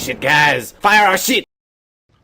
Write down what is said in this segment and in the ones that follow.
shit, guys. Fire our shit.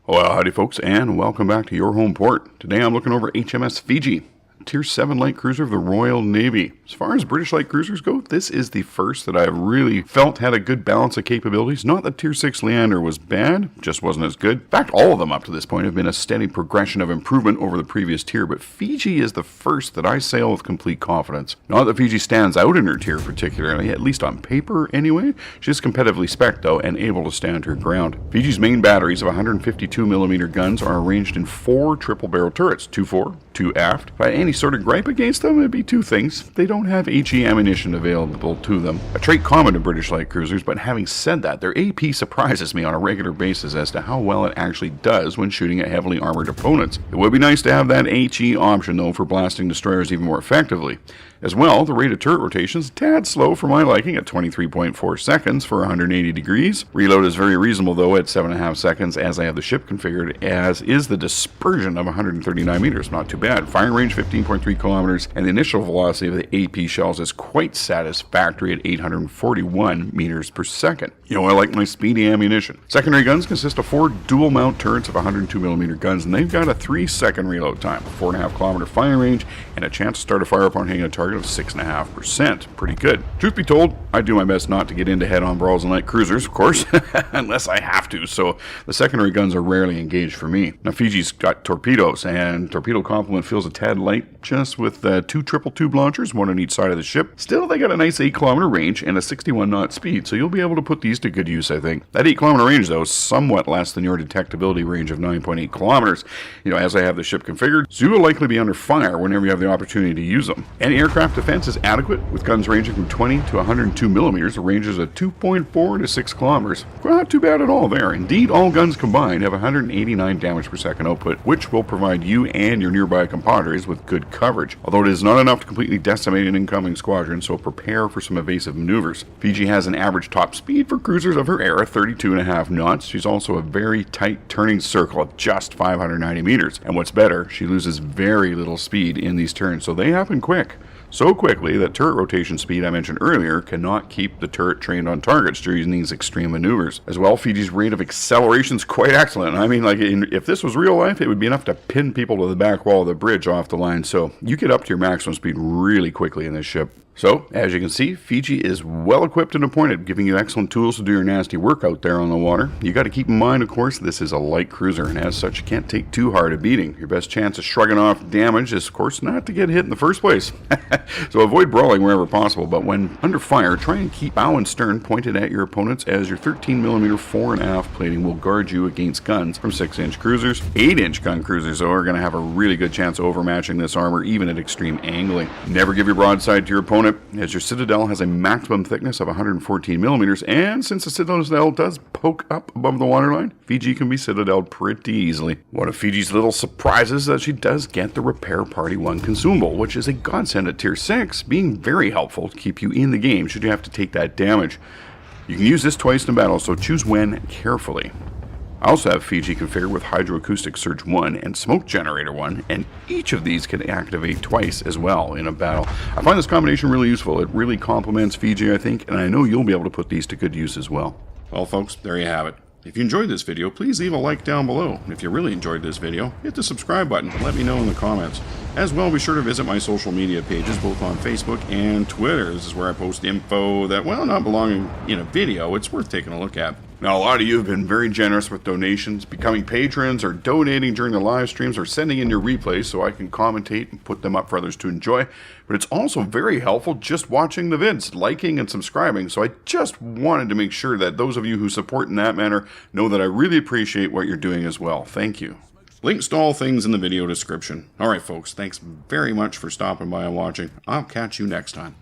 Well, howdy folks, and welcome back to your home port. Today I'm looking over HMS Fiji, Tier VII light cruiser of the Royal Navy. As far as British light cruisers go, this is the first that I've really felt had a good balance of capabilities. Not that Tier VI Leander was bad, just wasn't as good. In fact, all of them up to this point have been a steady progression of improvement over the previous tier, but Fiji is the first that I sail with complete confidence. Not that Fiji stands out in her tier particularly, at least on paper anyway. She's competitively spec'd though, and able to stand her ground. Fiji's main batteries of 152mm guns are arranged in 4 triple barrel turrets, 2 fore, 2 aft. By any sort of gripe against them, it'd be 2 things. They don't have HE ammunition available to them. A trait common to British light cruisers, but having said that, their AP surprises me on a regular basis as to how well it actually does when shooting at heavily armored opponents. It would be nice to have that HE option though for blasting destroyers even more effectively. As well, the rate of turret rotation is a tad slow for my liking at 23.4 seconds for 180 degrees. Reload is very reasonable though at 7.5 seconds as I have the ship configured, as is the dispersion of 139 meters. Not too bad. Firing range 15.3 kilometers, and the initial velocity of the AP shells is quite satisfactory at 841 meters per second. You know, I like my speedy ammunition. Secondary guns consist of 4 dual mount turrets of 102mm guns, and they've got a 3-second reload time, 4.5 kilometer firing range, and a chance to start a fire upon hitting a target of 6.5%. Pretty good. Truth be told, I do my best not to get into head-on brawls in light cruisers, of course, unless I have to, so the secondary guns are rarely engaged for me. Now, Fiji's got torpedoes, and torpedo complement feels a tad light, just with 2 triple tube launchers, 1 on each side of the ship. Still, they got a nice 8-kilometer range and a 61 knot speed, so you'll be able to put these to good use, I think. That 8-kilometer range, though, is somewhat less than your detectability range of 9.8 kilometers. You know, as I have the ship configured, Zoo will likely be under fire whenever you have the opportunity to use them. Anti-aircraft defense is adequate, with guns ranging from 20 to 102 millimeters, ranges of 2.4 to 6 kilometers. Well, not too bad at all there. Indeed, all guns combined have 189 damage per second output, which will provide you and your nearby compadres with good coverage. Although it is not enough to completely decimate an incoming squadron, so prepare for some evasive maneuvers. Fiji has an average top speed for cruisers of her era, 32.5 knots. She's also a very tight turning circle of just 590 meters. And what's better, she loses very little speed in these turns, so they happen quick. So quickly that turret rotation speed I mentioned earlier cannot keep the turret trained on targets during these extreme maneuvers. As well, Fiji's rate of acceleration is quite excellent. I mean, like, if this was real life, it would be enough to pin people to the back wall of the bridge off the line, so you get up to your maximum speed really quickly in this ship. So, as you can see, Fiji is well equipped and appointed, giving you excellent tools to do your nasty work out there on the water. You got to keep in mind, of course, this is a light cruiser, and as such, you can't take too hard a beating. Your best chance of shrugging off damage is, of course, not to get hit in the first place. So avoid brawling wherever possible, but when under fire, try and keep bow and stern pointed at your opponents, as your 13mm fore and aft plating will guard you against guns from 6-inch cruisers. 8-inch gun cruisers, though, are going to have a really good chance of overmatching this armor, even at extreme angling. Never give your broadside to your opponent, as your citadel has a maximum thickness of 114mm, and since the citadel does poke up above the waterline, Fiji can be citadeled pretty easily. One of Fiji's little surprises is that she does get the Repair Party 1 consumable, which is a godsend at Tier 6, being very helpful to keep you in the game should you have to take that damage. You can use this twice in battle, so choose when carefully. I also have Fiji configured with Hydroacoustic Surge 1 and Smoke Generator 1, and each of these can activate twice as well in a battle. I find this combination really useful. It really complements Fiji, I think, and I know you'll be able to put these to good use as well. Well, folks, there you have it. If you enjoyed this video, please leave a like down below. And if you really enjoyed this video, hit the subscribe button and let me know in the comments. As well, be sure to visit my social media pages, both on Facebook and Twitter. This is where I post info that, well, not belonging in a video, it's worth taking a look at. Now, a lot of you have been very generous with donations, becoming patrons, or donating during the live streams, or sending in your replays so I can commentate and put them up for others to enjoy. But it's also very helpful just watching the vids, liking and subscribing. So I just wanted to make sure that those of you who support in that manner know that I really appreciate what you're doing as well. Thank you. Links to all things in the video description. Alright folks, thanks very much for stopping by and watching. I'll catch you next time.